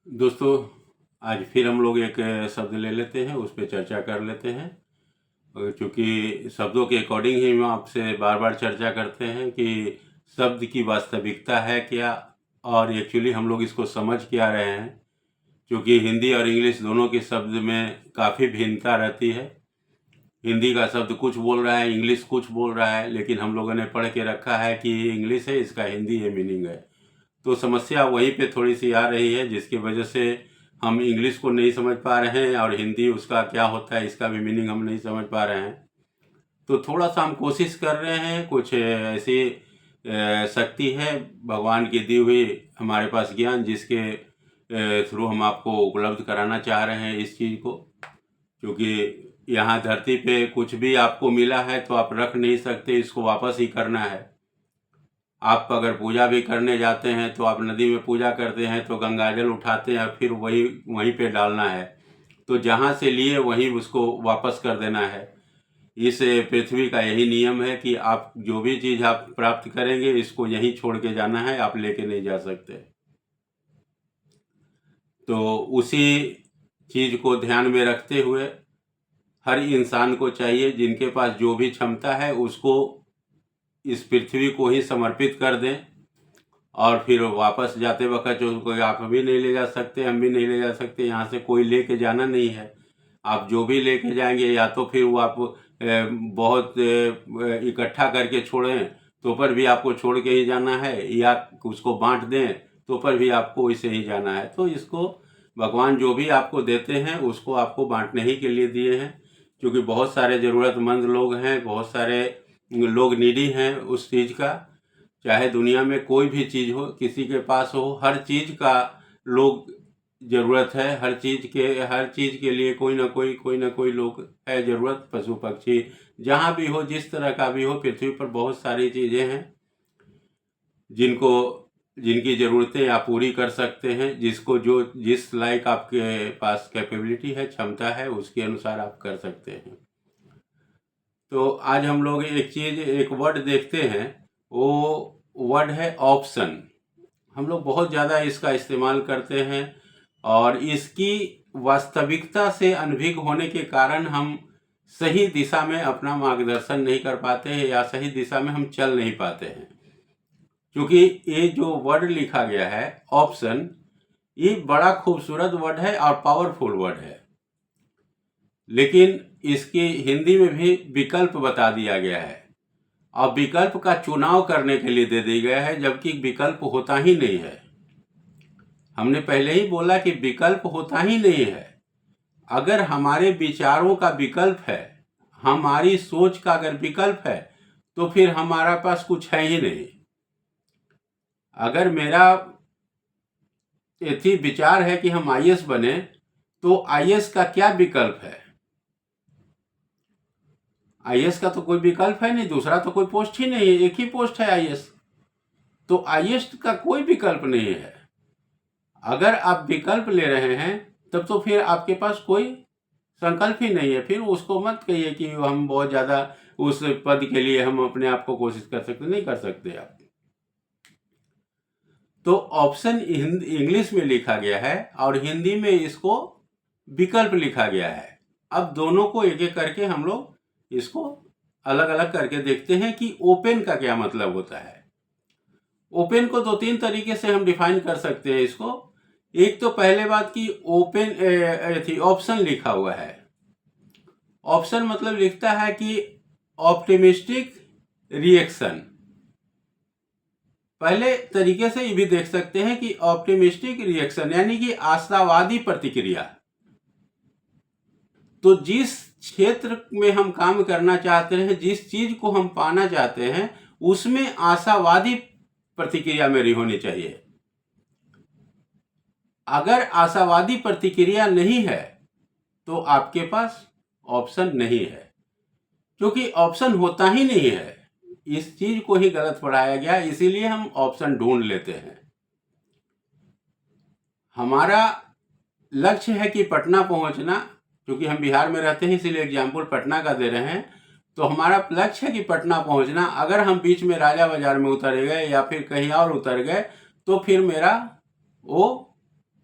दोस्तों, आज फिर हम लोग एक शब्द ले लेते हैं, उस पे चर्चा कर लेते हैं। क्योंकि शब्दों के अकॉर्डिंग ही हम आपसे बार बार चर्चा करते हैं कि शब्द की वास्तविकता है क्या, और एक्चुअली हम लोग इसको समझ क्या रहे हैं। क्योंकि हिंदी और इंग्लिश दोनों के शब्द में काफ़ी भिन्नता रहती है। हिंदी का शब्द कुछ बोल रहा है, इंग्लिश कुछ बोल रहा है, लेकिन हम लोगों ने पढ़ के रखा है कि ये इंग्लिश है, इसका हिंदी ये मीनिंग है। तो समस्या वहीं पे थोड़ी सी आ रही है, जिसकी वजह से हम इंग्लिश को नहीं समझ पा रहे हैं और हिंदी उसका क्या होता है इसका भी मीनिंग हम नहीं समझ पा रहे हैं। तो थोड़ा सा हम कोशिश कर रहे हैं, कुछ ऐसी शक्ति है भगवान की दी हुई हमारे पास ज्ञान, जिसके थ्रू हम आपको उपलब्ध कराना चाह रहे हैं इस चीज़ को। क्योंकि यहाँ धरती पे कुछ भी आपको मिला है तो आप रख नहीं सकते, इसको वापस ही करना है। आप अगर पूजा भी करने जाते हैं तो आप नदी में पूजा करते हैं तो गंगाजल उठाते हैं, फिर वहीं पे डालना है। तो जहाँ से लिए वहीं उसको वापस कर देना है। इस पृथ्वी का यही नियम है कि आप जो भी चीज़ आप प्राप्त करेंगे, इसको यहीं छोड़ के जाना है, आप लेके नहीं जा सकते। तो उसी चीज़ को ध्यान में रखते हुए हर इंसान को चाहिए, जिनके पास जो भी क्षमता है उसको इस पृथ्वी को ही समर्पित कर दें। और फिर वापस जाते वक्त जो कोई आप भी नहीं ले जा सकते, हम भी नहीं ले जा सकते, यहाँ से कोई लेके जाना नहीं है। आप जो भी लेके जाएंगे, या तो फिर वो आप बहुत इकट्ठा करके छोड़ें तो पर भी आपको छोड़ के ही जाना है, या उसको बांट दें तो पर भी आपको वैसे ही जाना है। तो इसको भगवान जो भी आपको देते हैं उसको आपको बांटने ही के लिए दिए हैं। क्योंकि बहुत सारे ज़रूरतमंद लोग हैं, बहुत सारे लोग नीडी हैं उस चीज़ का। चाहे दुनिया में कोई भी चीज़ हो, किसी के पास हो, हर चीज़ का लोग ज़रूरत है। हर चीज़ के लिए कोई ना कोई लोग है ज़रूरत। पशु पक्षी जहाँ भी हो, जिस तरह का भी हो, पृथ्वी पर बहुत सारी चीज़ें हैं जिनकी ज़रूरतें आप पूरी कर सकते हैं। जिसको जो जिस लायक आपके पास कैपेबिलिटी है, क्षमता है, उसके अनुसार आप कर सकते हैं। तो आज हम लोग एक वर्ड देखते हैं। वो वर्ड है ऑप्शन। हम लोग बहुत ज़्यादा इसका इस्तेमाल करते हैं, और इसकी वास्तविकता से अनभिज्ञ होने के कारण हम सही दिशा में अपना मार्गदर्शन नहीं कर पाते हैं, या सही दिशा में हम चल नहीं पाते हैं। क्योंकि ये जो वर्ड लिखा गया है ऑप्शन, ये बड़ा खूबसूरत वर्ड है और पावरफुल वर्ड है, लेकिन इसकी हिंदी में भी विकल्प बता दिया गया है। और विकल्प का चुनाव करने के लिए दे दिया गया है, जबकि विकल्प होता ही नहीं है। हमने पहले ही बोला कि विकल्प होता ही नहीं है। अगर हमारे विचारों का विकल्प है, हमारी सोच का अगर विकल्प है, तो फिर हमारा पास कुछ है ही नहीं। अगर मेरा यथी विचार है कि हम आईएएस बने, तो आईएएस का क्या विकल्प है? आईएएस का तो कोई विकल्प है नहीं, दूसरा तो कोई पोस्ट ही नहीं है, एक ही पोस्ट है आईएएस। तो आईएएस का कोई विकल्प नहीं है। अगर आप विकल्प ले रहे हैं, तब तो फिर आपके पास कोई संकल्प ही नहीं है। फिर उसको मत कहिए कि हम बहुत ज़्यादा उस पद के लिए हम अपने आप को कोशिश कर सकते, नहीं कर सकते आप। तो ऑप्शन इंग्लिश में लिखा गया है और हिंदी में इसको विकल्प लिखा गया है। अब दोनों को एक एक करके हम लोग इसको अलग अलग करके देखते हैं कि ओपन का क्या मतलब होता है। ओपन को दो तीन तरीके से हम डिफाइन कर सकते हैं इसको। एक तो पहले बात की ओपन ऑप्शन लिखा हुआ है। ऑप्शन मतलब लिखता है कि ऑप्टिमिस्टिक रिएक्शन। पहले तरीके से ये भी देख सकते हैं कि ऑप्टिमिस्टिक रिएक्शन यानी कि आशावादी प्रतिक्रिया। तो जिस क्षेत्र में हम काम करना चाहते हैं, जिस चीज को हम पाना चाहते हैं, उसमें आशावादी प्रतिक्रिया मेरी होनी चाहिए। अगर आशावादी प्रतिक्रिया नहीं है तो आपके पास ऑप्शन नहीं है, क्योंकि ऑप्शन होता ही नहीं है। इस चीज को ही गलत पढ़ाया गया, इसीलिए हम ऑप्शन ढूंढ लेते हैं। हमारा लक्ष्य है कि पटना पहुंचना, क्योंकि हम बिहार में रहते हैं इसीलिए एग्जाम्पल पटना का दे रहे हैं। तो हमारा लक्ष्य है कि पटना पहुंचना। अगर हम बीच में राजा बाजार में उतर गए या फिर कहीं और उतर गए, तो फिर मेरा वो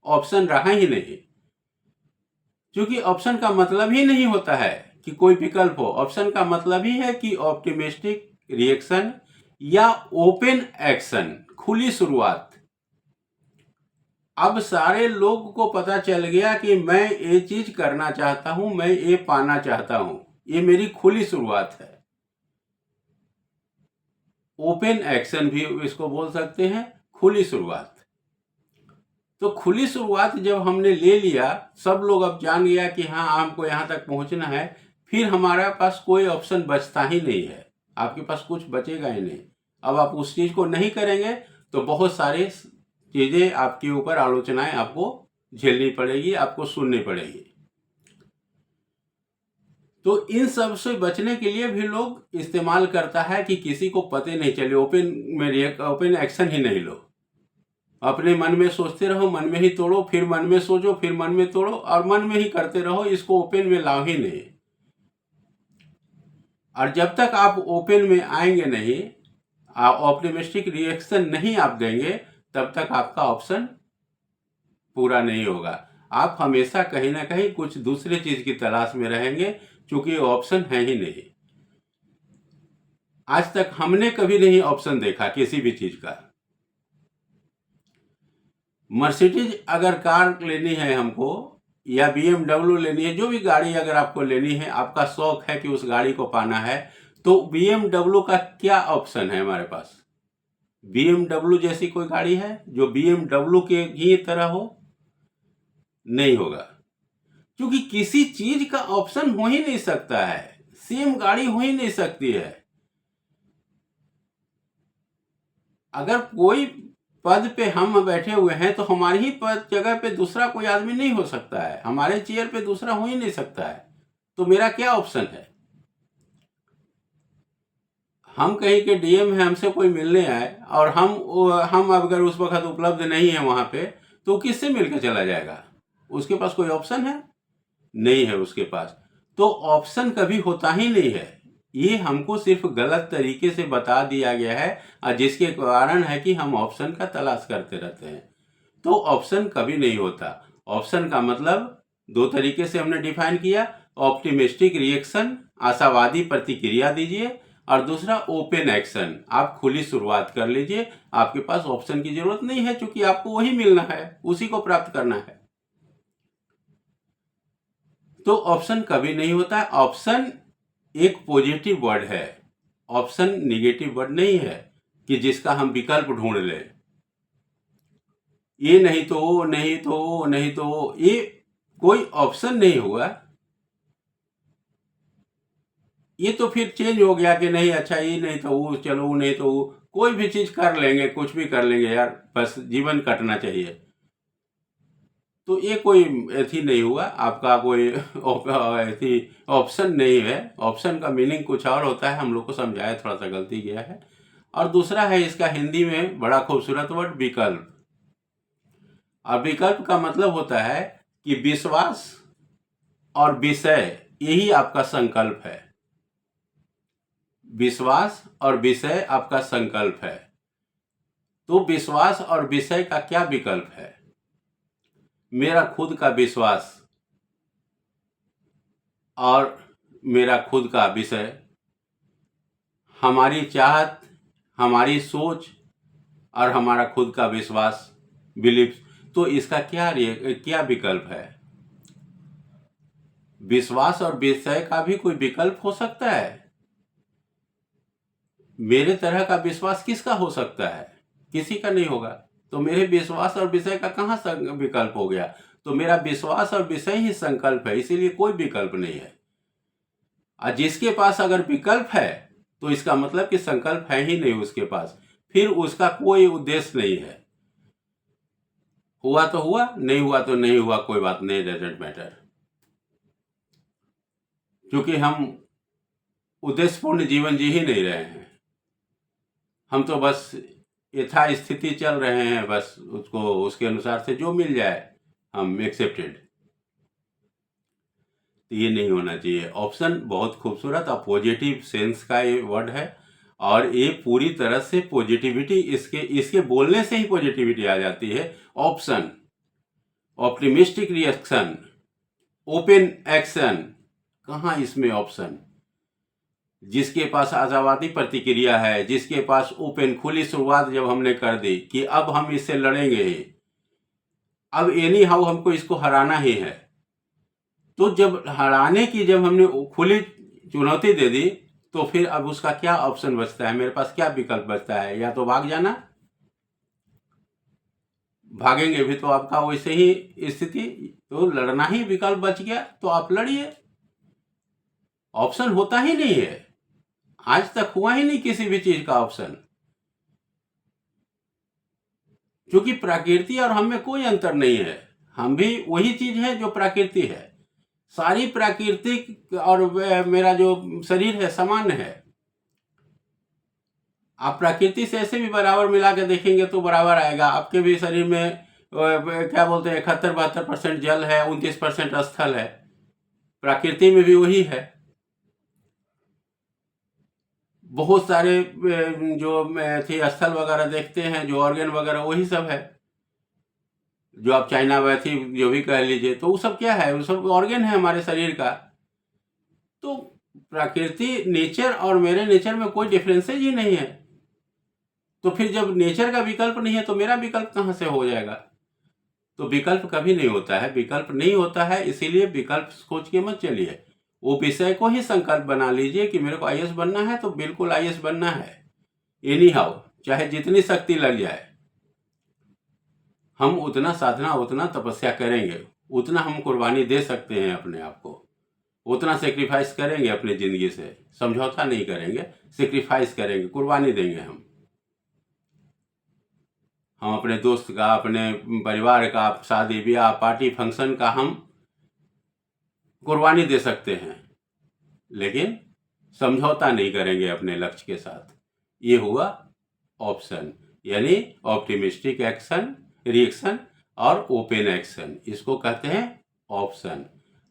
ऑप्शन रहा ही नहीं, क्योंकि ऑप्शन का मतलब ही नहीं होता है कि कोई विकल्प हो। ऑप्शन का मतलब ही है कि ऑप्टिमिस्टिक रिएक्शन या ओपन एक्शन, खुली शुरुआत। अब सारे लोग को पता चल गया कि मैं ये चीज करना चाहता हूं, मैं ये पाना चाहता हूं, ये मेरी खुली शुरुआत है। ओपन एक्शन भी इसको बोल सकते हैं, खुली शुरुआत। तो खुली शुरुआत जब हमने ले लिया, सब लोग अब जान गया कि हाँ हमको यहाँ तक पहुँचना है, फिर हमारे पास कोई ऑप्शन बचता ही नहीं है, आपके पास कुछ बचेगा ही नहीं। अब आप उस चीज़ को नहीं करेंगे तो बहुत सारे चीज़ें आपके ऊपर, आलोचनाएं आपको झेलनी पड़ेगी, आपको सुननी पड़ेगी। तो इन सब से बचने के लिए भी लोग इस्तेमाल करता है कि किसी को पते नहीं चले, ओपन एक्शन ही नहीं लो। अपने मन में सोचते रहो, मन में ही तोड़ो, फिर मन में सोचो, फिर मन में तोड़ो, और मन में ही करते रहो, इसको ओपन में लाओ ही नहीं। और जब तक आप ओपन में आएंगे नहीं, ऑप्टिमिस्टिक रिएक्शन नहीं आप देंगे, तब तक आपका ऑप्शन पूरा नहीं होगा। आप हमेशा कहीं ना कहीं कुछ दूसरे चीज की तलाश में रहेंगे, क्योंकि ऑप्शन है ही नहीं। आज तक हमने कभी नहीं ऑप्शन देखा किसी भी चीज का। मर्सिडीज अगर कार लेनी है हमको, या BMW लेनी है, जो भी गाड़ी अगर आपको लेनी है, आपका शौक है कि उस गाड़ी को पाना है, तो BMW का क्या ऑप्शन है हमारे पास? BMW जैसी कोई गाड़ी है जो BMW के ही तरह हो? नहीं होगा, क्योंकि किसी चीज का ऑप्शन हो ही नहीं सकता है, सेम गाड़ी हो ही नहीं सकती है। अगर कोई पद पे हम बैठे हुए हैं तो हमारी ही पद जगह पे दूसरा कोई आदमी नहीं हो सकता है, हमारे चेयर पे दूसरा हो ही नहीं सकता है। तो मेरा क्या ऑप्शन है? हम कहीं के DM है, हमसे कोई मिलने आए और हम अगर उस वक्त उपलब्ध नहीं है वहां पे, तो किससे मिलकर चला जाएगा? उसके पास कोई ऑप्शन है? नहीं है उसके पास। तो ऑप्शन कभी होता ही नहीं है, ये हमको सिर्फ गलत तरीके से बता दिया गया है, और जिसके कारण है कि हम ऑप्शन का तलाश करते रहते हैं। तो ऑप्शन कभी नहीं होता। ऑप्शन का मतलब दो तरीके से हमने डिफाइन किया, ऑप्टिमिस्टिक रिएक्शन, आशावादी प्रतिक्रिया दीजिए, और दूसरा ओपन एक्शन, आप खुली शुरुआत कर लीजिए। आपके पास ऑप्शन की जरूरत नहीं है, क्योंकि आपको वही मिलना है, उसी को प्राप्त करना है। तो ऑप्शन कभी नहीं होता। ऑप्शन एक पॉजिटिव वर्ड है, ऑप्शन निगेटिव वर्ड नहीं है कि जिसका हम विकल्प ढूंढ लें। ये नहीं तो वो, नहीं तो वो, नहीं तो वो, ये कोई ऑप्शन नहीं हुआ। ये तो फिर चेंज हो गया कि नहीं, अच्छा ये नहीं तो वो, चलो वो नहीं तो वो, कोई भी चीज कर लेंगे, कुछ भी कर लेंगे यार, बस जीवन कटना चाहिए। तो ये कोई ऐसी नहीं हुआ, आपका कोई ऐसी ऑप्शन नहीं है। ऑप्शन का मीनिंग कुछ और होता है, हम लोग को समझाया, थोड़ा सा गलती किया है। और दूसरा है इसका हिंदी में बड़ा खूबसूरत वर्ड, विकल्प। और विकल्प का मतलब होता है कि विश्वास और विषय, यही आपका संकल्प है। विश्वास और विषय आपका संकल्प है। तो विश्वास और विषय का क्या विकल्प है? मेरा खुद का विश्वास और मेरा खुद का विषय, हमारी चाहत, हमारी सोच और हमारा खुद का विश्वास, बिलीफ। तो इसका क्या विकल्प है? विश्वास और विषय का भी कोई विकल्प हो सकता है? मेरे तरह का विश्वास किसका हो सकता है? किसी का नहीं होगा। तो मेरे विश्वास और विषय का कहाँ विकल्प हो गया? तो मेरा विश्वास और विषय ही संकल्प है, इसीलिए कोई विकल्प नहीं है। और जिसके पास अगर विकल्प है, तो इसका मतलब कि संकल्प है ही नहीं उसके पास, फिर उसका कोई उद्देश्य नहीं है। हुआ तो हुआ, नहीं हुआ तो नहीं हुआ, कोई बात नहीं, डजंट मैटर। क्योंकि हम उद्देश्यपूर्ण जीवन जी ही नहीं रहे हैं, हम तो बस यथा स्थिति चल रहे हैं, बस उसको उसके अनुसार से जो मिल जाए हम एक्सेप्टेड। तो ये नहीं होना चाहिए। ऑप्शन बहुत खूबसूरत और पॉजिटिव सेंस का ये वर्ड है, और ये पूरी तरह से पॉजिटिविटी, इसके बोलने से ही पॉजिटिविटी आ जाती है। Option optimistic reaction, open action, कहाँ इसमें ऑप्शन? जिसके पास आशावादी प्रतिक्रिया है, जिसके पास ओपन खुली शुरुआत जब हमने कर दी कि अब हम इससे लड़ेंगे ही, अब एनी हाउ हमको इसको हराना ही है, तो जब हराने की जब हमने खुली चुनौती दे दी तो फिर अब उसका क्या ऑप्शन बचता है, मेरे पास क्या विकल्प बचता है? या तो भाग जाना, भागेंगे भी तो आपका वैसे ही स्थिति, तो लड़ना ही विकल्प बच गया, तो आप लड़िए। ऑप्शन होता ही नहीं है, आज तक हुआ ही नहीं किसी भी चीज का ऑप्शन, क्योंकि प्रकृति और हम में कोई अंतर नहीं है, हम भी वही चीज है जो प्रकृति है। सारी प्राकृतिक और मेरा जो शरीर है समान है। आप प्रकृति से ऐसे भी बराबर मिला के देखेंगे तो बराबर आएगा। आपके भी शरीर में क्या बोलते हैं 71-72% जल है, 29% स्थल है। प्रकृति में भी वही है। बहुत सारे जो थी स्थल वगैरह देखते हैं, जो ऑर्गन वगैरह वही सब है, जो आप चाइना वैथी जो भी कह लीजिए, तो वो सब क्या है? वो सब ऑर्गन है हमारे शरीर का। तो प्रकृति नेचर और मेरे नेचर में कोई डिफरेंसेज ही नहीं है। तो फिर जब नेचर का विकल्प नहीं है तो मेरा विकल्प कहाँ से हो जाएगा? तो विकल्प कभी नहीं होता है, विकल्प नहीं होता है, इसीलिए विकल्प सोच के मत चलिए। वो विषय को ही संकल्प बना लीजिए कि मेरे को आईएएस बनना है तो बिल्कुल आईएएस बनना है, एनी हाउ, चाहे जितनी शक्ति लग जाए। हम उतना साधना, उतना तपस्या करेंगे, उतना हम कुर्बानी दे सकते हैं अपने आप को, उतना सेक्रीफाइस करेंगे अपनी ज़िंदगी से। समझौता नहीं करेंगे, सेक्रीफाइस करेंगे, कुर्बानी देंगे हम अपने दोस्त का, अपने परिवार का, शादी ब्याह पार्टी फंक्शन का हम कुर्बानी दे सकते हैं, लेकिन समझौता नहीं करेंगे अपने लक्ष्य के साथ। ये हुआ ऑप्शन, यानी ऑप्टिमिस्टिक एक्शन, रिएक्शन और ओपन एक्शन, इसको कहते हैं ऑप्शन।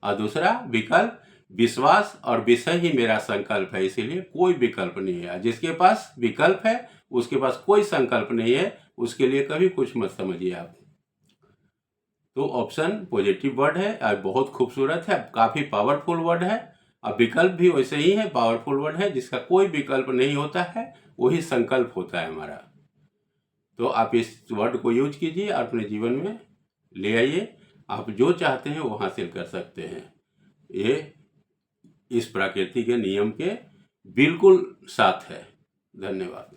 और दूसरा विकल्प, विश्वास और विषय ही मेरा संकल्प है, इसीलिए कोई विकल्प नहीं है। जिसके पास विकल्प है उसके पास कोई संकल्प नहीं है, उसके लिए कभी कुछ मत समझिए आप। तो ऑप्शन पॉजिटिव वर्ड है और बहुत खूबसूरत है, काफ़ी पावरफुल वर्ड है। और विकल्प भी वैसे ही है, पावरफुल वर्ड है, जिसका कोई विकल्प नहीं होता है, वही संकल्प होता है हमारा। तो आप इस वर्ड को यूज कीजिए और अपने जीवन में ले आइए, आप जो चाहते हैं वो हासिल कर सकते हैं। ये इस प्रकृति के नियम के बिल्कुल साथ है। धन्यवाद।